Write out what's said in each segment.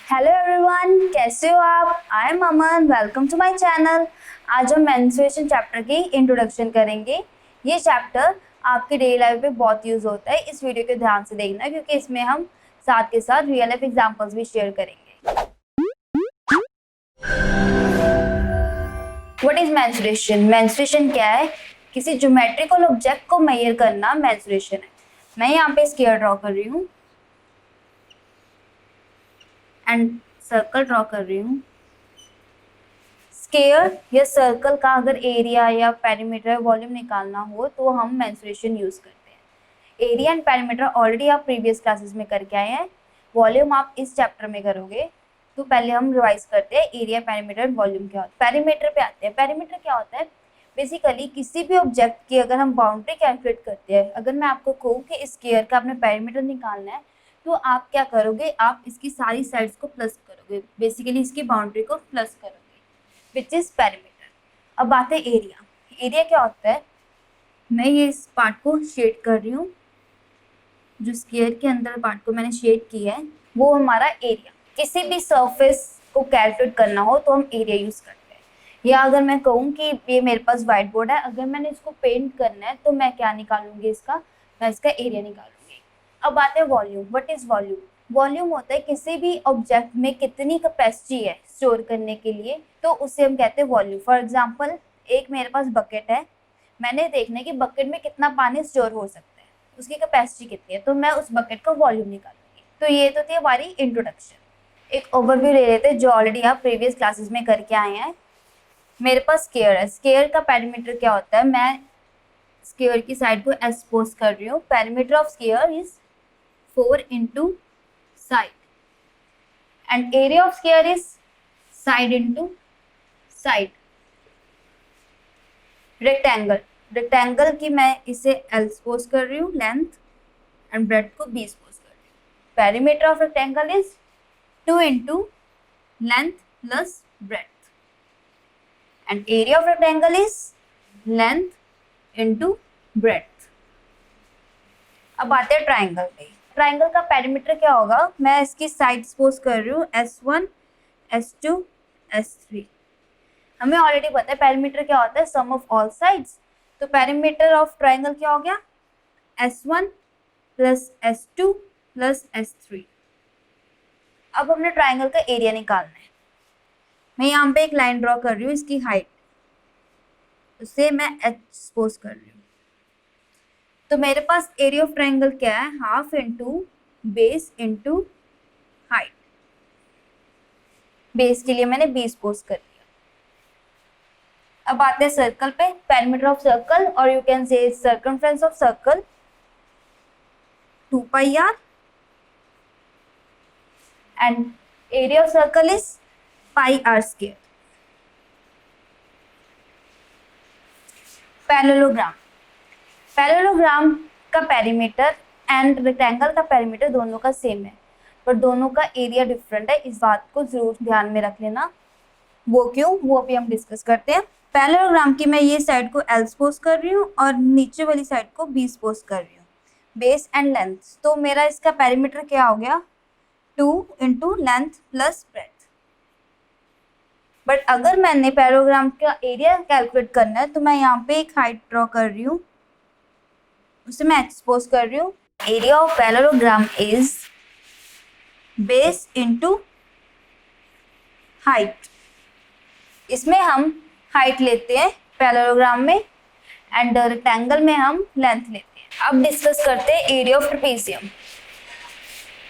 Hello everyone, कैसे हो आप? I am Aman, welcome to my channel. आज हम मेंस्ट्रुएशन चैप्टर की इंट्रोडक्शन करेंगे। ये चैप्टर आपकी डेली लाइफ में बहुत यूज होता है। इस वीडियो को ध्यान से देखना क्योंकि इसमें हम साथ के साथ रियल लाइफ एग्जांपल्स भी शेयर करेंगे। What is menstruation? मेंस्ट्रुएशन क्या है? किसी ज्योमेट्रिकल ऑब्जेक्ट को मेजर करना मेंस्ट्रुएशन है। मैं यहाँ पे स्क्वायर ड्रॉ कर रही हूँ एंड सर्कल ड्रॉ कर रही हूँ। स्क्वायर या सर्कल का अगर एरिया या पेरीमीटर वॉल्यूम निकालना हो तो हम मेंस्ट्रुएशन यूज करते हैं। एरिया एंड पेरीमीटर ऑलरेडी आप प्रीवियस क्लासेस में करके आए हैं। वॉल्यूम आप इस चैप्टर में करोगे। तो पहले हम रिवाइज करते हैं एरिया, पेरीमीटर, वॉल्यूम क्या होता है। पेरीमीटर पे आते हैं। पेरीमीटर क्या होता है? बेसिकली किसी भी ऑब्जेक्ट की अगर हम बाउंड्री कैलकुलेट करते हैं, अगर मैं आपको कहूँ कि इस स्क्वायर का आपने पेरीमीटर निकालना है तो आप क्या करोगे? आप इसकी सारी साइड्स को प्लस करोगे, बेसिकली इसकी बाउंड्री को प्लस करोगे, विच इज पेरीमीटर। अब बात है एरिया। एरिया क्या होता है? मैं ये इस पार्ट को शेड कर रही हूँ, जो स्क्वायर के अंदर पार्ट को मैंने शेड किया है वो हमारा एरिया। किसी भी सरफेस को कैलकुलेट करना हो तो हम एरिया यूज करते हैं। या अगर मैं कहूँ कि ये मेरे पास व्हाइट बोर्ड है, अगर मैंने इसको पेंट करना है तो मैं क्या निकालूंगी? मैं इसका एरिया निकालूंगी। अब बात है volume. What is volume? Volume होता है किसी भी ऑब्जेक्ट में कितनी कैपेसिटी है स्टोर करने के लिए, तो उसे हम कहते हैं वॉल्यूम। फॉर एग्जाम्पल, एक मेरे पास बकेट है, मैंने देखना है कि बकेट में कितना पानी स्टोर हो सकता है, उसकी कैपेसिटी कितनी है, तो मैं उस बकेट का वॉल्यूम निकालूंगी। तो ये तो थी हमारी इंट्रोडक्शन। एक ओवरव्यू ले लेते हैं जो ऑलरेडी आप प्रीवियस क्लासेस में करके आए हैं। मेरे पास स्क्वायर है। स्क्वायर का पेरीमीटर क्या होता है? मैं स्क्वायर की साइड को एक्सपोज कर रही हूँ। Perimeter of square is 4 into side and area of square is side into side. Rectangle, rectangle की मैं इसे L सपोज कर रही हूँ, लेंथ, एंड ब्रेड को B सपोज कर रही हूँ। Perimeter of rectangle is 2 into length plus bread and area of rectangle is length into breadth. अब आते हैं ट्राइंगल पे। ट्राइंगल का पेरीमीटर क्या होगा? मैं इसकी साइड सपोज कर रही हूँ S1, S2, S3। हमें ऑलरेडी पता है पेरीमीटर क्या होता है, सम ऑफ ऑल साइड्स। तो पेरीमीटर ऑफ ट्राइंगल क्या हो गया? S1 plus S2 plus S3। अब हमने ट्राइंगल का एरिया निकालना है। मैं यहाँ पे एक लाइन ड्रॉ कर रही हूँ, इसकी हाइट, उसे मैं H सपोज कर रही हूँ। तो मेरे पास एरिया ऑफ ट्राइंगल क्या है? Half into base into height. Base के लिए मैंने 20 सपोज कर लिया। अब आते हैं सर्कल पे। पेरीमीटर ऑफ सर्कल, और you can say circumference of circle 2 pi r and area of circle is pi r square. Parallelogram. Parallelogram का पेरीमीटर एंड रेक्टेंगल का पेरीमीटर दोनों का सेम है, पर दोनों का एरिया डिफरेंट है। इस बात को जरूर ध्यान में रख लेना। वो क्यों, वो अभी हम डिस्कस करते हैं। पैरेललोग्राम की मैं ये साइड को L सपोज कर रही हूँ और नीचे वाली साइड को B सपोज कर रही हूँ, बेस एंड लेंथ। तो मेरा इसका पेरीमीटर क्या हो गया? 2 into length plus breadth. But अगर मैंने पैरेललोग्राम का एरिया कैलकुलेट करना है तो मैं यहाँ पे एक हाइट ड्रॉ कर रही हूँ, उसे मैं एक्सपोज कर रही हूँ। Area of parallelogram is base into height. इसमें हम हाइट लेते हैं पैरेललोग्राम में, एंड रेक्टेंगल में हम लेंथ लेते हैं। अब डिस्कस करते हैं area of trapezium.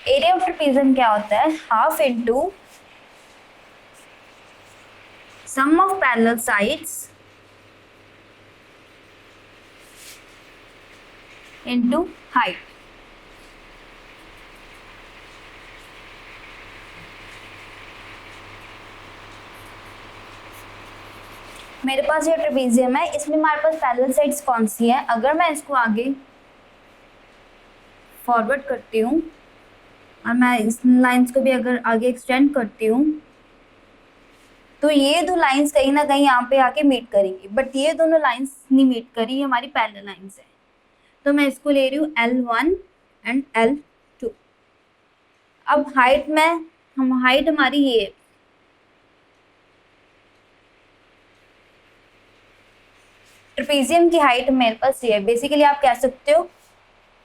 Area of trapezium क्या होता है? Half into sum of parallel sides into height. मेरे पास ये ट्रेपेजियम है, इसमें हमारे पास पैरेलल साइड्स कौन सी हैं? अगर मैं इसको आगे फॉरवर्ड करती हूँ और मैं इस लाइंस को भी अगर आगे एक्सटेंड करती हूँ तो ये दो लाइंस कहीं ना कहीं यहाँ पे आके मीट करेंगी, बट ये दोनों लाइंस नहीं मीट करी, हमारी पैरेलल लाइंस है। तो मैं इसको ले रही हूँ L1 एंड L2। अब हाइट मैं हम हाइट हमारी ये ट्रेपेजियम की हाइट मेरे पास ये है। बेसिकली आप कह सकते हो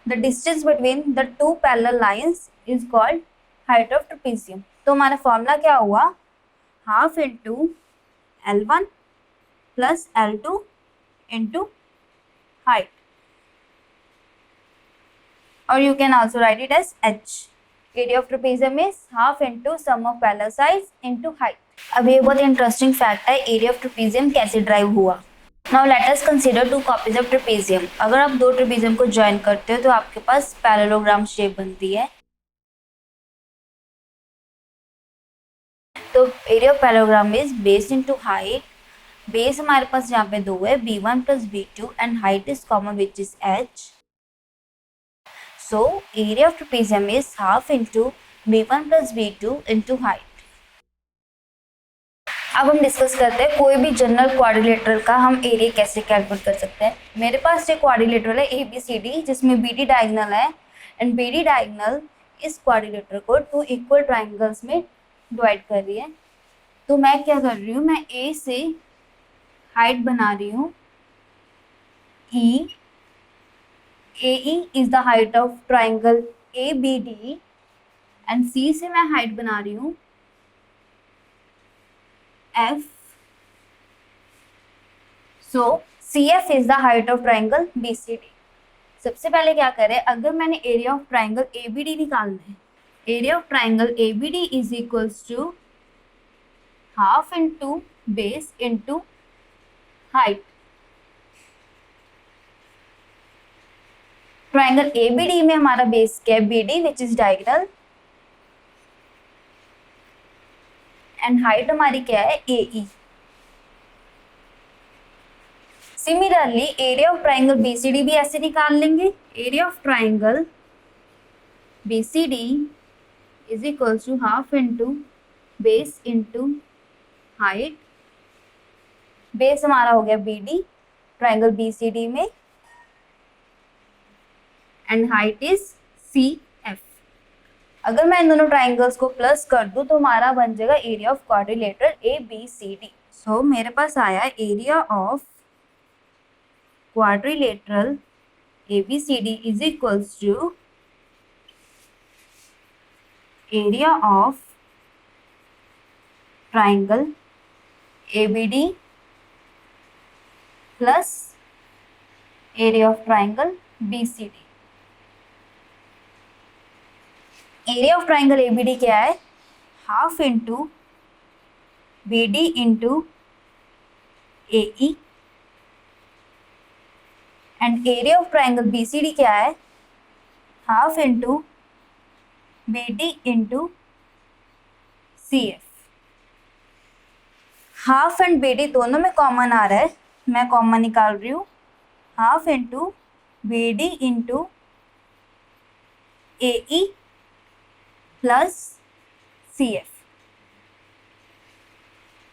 the distance between the two parallel lines is called height of trapezium. तो हमारा फॉर्मूला क्या हुआ, half into L1 plus L2 into height, और you can also write it as H. Area of trapezium is half into sum of parallel sides into height. अब ये बहुत interesting fact है, area of trapezium कैसे drive हुआ। Now let us consider two copies of trapezium. अगर आप दो trapezium को ज्वाइन करते हो तो आपके पास पैरेललोग्राम शेप बनती है। तो area of parallelogram is base into height. Base हमारे पास यहाँ पे 2 है, b1 plus b2 and height is common which is h. So area of trapezium is half into b1 plus b2 into height. अब हम discuss करते हैं कोई भी जनरल क्वाड्रिलेटरल का हम एरिया कैसे कैलकुलेट कर सकते हैं। मेरे पास एक क्वाड्रिलेटरल है ABCD जिसमें BD डायगोनल है एंड BD डायगोनल इस क्वाड्रिलेटरल को 2 इक्वल ट्राइंगल्स में डिवाइड कर रही है। तो मैं क्या कर रही हूँ, मैं A से हाइट बना रही हूँ E. AE is the height of triangle ABD and C से मैं हाइट बना रही हूँ F. So CF is the height of triangle BCD. सबसे पहले क्या करें, अगर मैंने एरिया ऑफ ट्राइंगल ABD निकालना है, area of triangle ABD is equals to half into base into height. Triangle ABD में हमारा बेस क्या है, BD which is diagonal, and height हमारी क्या है, AE। Similarly area of triangle BCD भी ऐसे निकाल लेंगे, area of triangle BCD is equal to half into base into height. Base हमारा हो गया BD ट्राइंगल BCD में एंड हाइट इज CF। अगर मैं इन दोनों ट्राइंगल्स को प्लस कर दूं तो हमारा बन जाएगा area of quadrilateral ABCD। So मेरे पास आया area of quadrilateral ABCD is equals to area of triangle ABD plus area of triangle BCD। Area of triangle ABD क्या है, half into BD into AE, and area of triangle BCD क्या है, half into BD into CF। Half and BD दोनों में common आ रहा है, मैं common निकाल रही हूँ, half into BD into AE plus CF।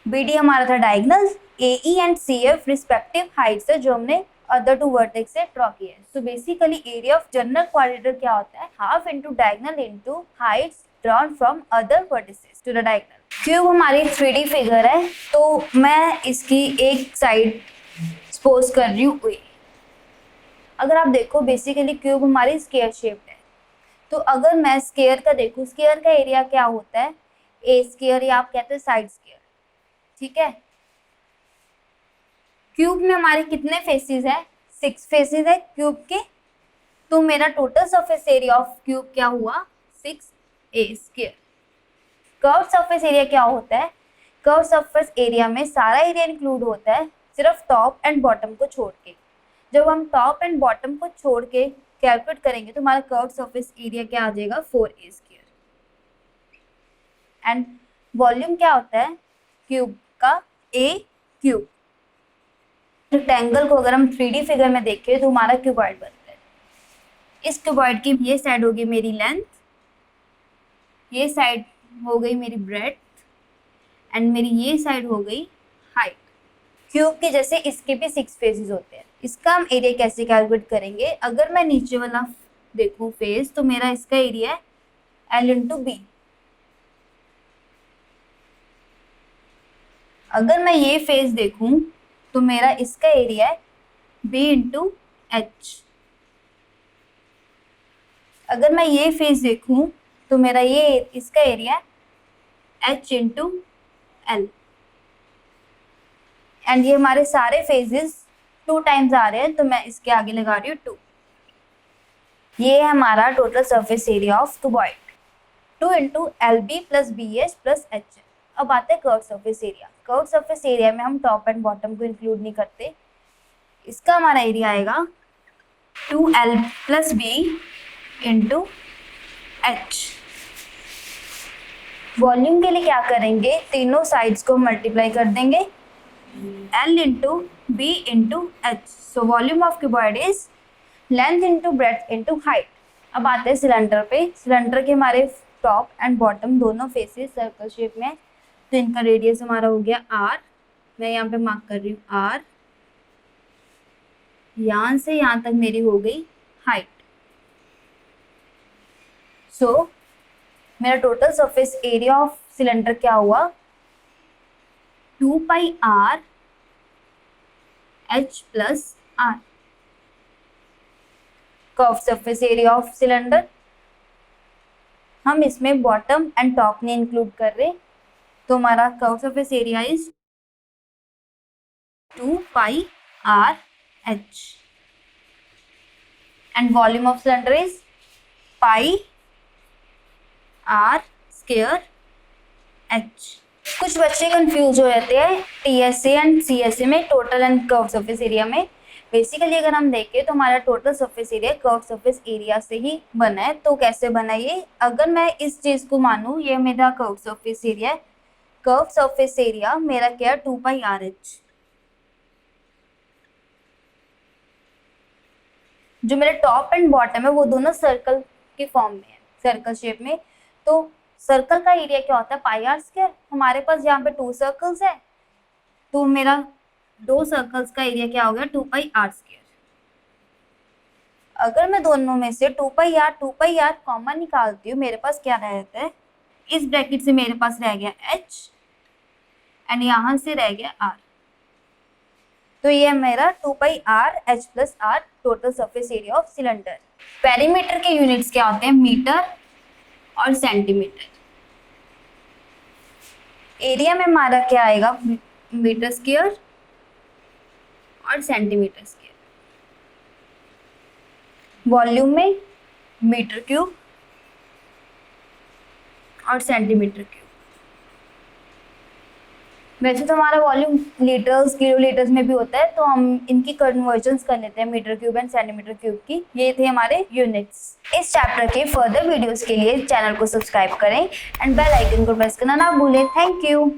BD हमारा था diagonal, AE and CF respective heights है जो हमने अदर टू वर्टेक्स से ड्रॉ किया है। So basically area of general quadrilateral क्या होता है, half into diagonal into heights drawn from other vertices to the diagonal. Cube हमारी 3D फिगर है, तो मैं इसकी एक साइड सपोज कर रही हूँ A। अगर आप देखो बेसिकली क्यूब हमारी स्क्वायर शेप्ड है, तो अगर मैं स्क्वायर का देखूं, स्क्वायर का एरिया क्या होता है, A स्क्वायर या आप कहते हैं साइड स्क्वायर, ठीक है। क्यूब में हमारे कितने फेसेस हैं, 6 फेसेस है क्यूब के, तो मेरा total surface area of cube क्या हुआ, 6A square. Curve surface area क्या होता है, कर्व सरफेस एरिया में सारा एरिया इंक्लूड होता है सिर्फ टॉप एंड बॉटम को छोड़ के। जब हम टॉप एंड बॉटम को छोड़ के कैलकुलेट करेंगे तो हमारा कर्व सरफेस एरिया क्या आ जाएगा, 4A स्क्वायर। एंड वॉल्यूम क्या होता है क्यूब का, A क्यूब। रेक्टेंगल को अगर हम 3D फिगर में देखें तो हमारा क्यूबॉइड बनता है। इस क्यूबॉइड की ये साइड होगी मेरी लेंथ, ये साइड हो गई मेरी ब्रेड्थ, एंड मेरी ये साइड हो गई हाइट। क्यूब के जैसे इसके भी 6 फेसेस होते हैं। इसका हम एरिया कैसे कैलकुलेट करेंगे, अगर मैं नीचे वाला देखूं फेस तो मेरा इसका एरिया है L इंटू B, अगर मैं ये फेस देखूं तो मेरा इसका एरिया है B इंटू एच। अगर मैं ये फेस देखूं तो मेरा ये इसका एरिया है H इंटू एल। एंड ये हमारे सारे फेजेस 2 टाइम्स आ रहे हैं, तो मैं इसके आगे लगा रही हूँ 2। ये है हमारा total surface area of cuboid, 2 into L B plus B H plus H. अब आते हैं curve surface area. Curve surface area में हम टॉप एंड बॉटम को इंक्लूड नहीं करते। इसका हमारा एरिया आएगा 2l plus B into H. Volume के लिए क्या करेंगे, तीनों साइड्स को मल्टीप्लाई कर देंगे, L into B into H. So volume of cuboid is length into breadth into height. अब आते हैं सिलेंडर पे। सिलेंडर के हमारे टॉप एंड बॉटम दोनों फेसेस सर्कल शेप में, तो इनका रेडियस हमारा हो गया r। मैं यहाँ पे मार्क कर रही हूँ r। यहाँ से यहाँ तक मेरी हो गई हाइट। सो मेरा total surface area of cylinder क्या हुआ, 2 पाई r h plus r। Curve surface area of cylinder, हम इसमें बॉटम एंड टॉप नहीं इंक्लूड कर रहे, तो हमारा curve surface area is 2 pi r h and volume of cylinder is pi r square h। कुछ बच्चे कंफ्यूज हो जाते हैं TSA एंड CSA में total and curve surface area में। बेसिकली अगर हम देखें तो हमारा total surface area curve surface area से ही बना है। तो कैसे बना ये, अगर मैं इस चीज को मानूं ये मेरा कर्व सरफेस एरिया है, कर्व सरफेस एरिया मेरा क्या है 2 पाई r h। जो मेरे टॉप एंड बॉटम है वो दोनों सर्कल के फॉर्म में है, सर्कल शेप में। तो सर्कल का एरिया क्या होता है, पाई आर स्क्वायर। हमारे पास यहाँ पे 2 सर्कल्स है, तो मेरा 2 सर्कल्स का एरिया क्या हो गया 2 पाई आर स्क्वायर। अगर मैं दोनों में से 2 पाई आर कॉमन निकालती हूँ, मेरे पास क्या रहता है, इस ब्रैकेट से मेरे पास रह गया h एंड यहाँ से रह गया r। तो ये मेरा 2 pi r h plus r total surface area of cylinder. Perimeter के यूनिट्स क्या होते हैं, मीटर और सेंटीमीटर। एरिया में हमारा क्या आएगा, मीटर स्क्वायर और सेंटीमीटर स्क्वायर। वॉल्यूम में मीटर क्यूब और सेंटीमीटर क्यूब। वैसे तो हमारा वॉल्यूम लीटर्स किलोलीटर्स में भी होता है, तो हम इनकी कन्वर्जन्स कर लेते हैं metre cube and centimetre cube की। ये थे हमारे यूनिट्स। इस चैप्टर के फर्दर वीडियोस के लिए चैनल को सब्सक्राइब करें एंड बेल आइकन को प्रेस करना ना भूलें। Thank you.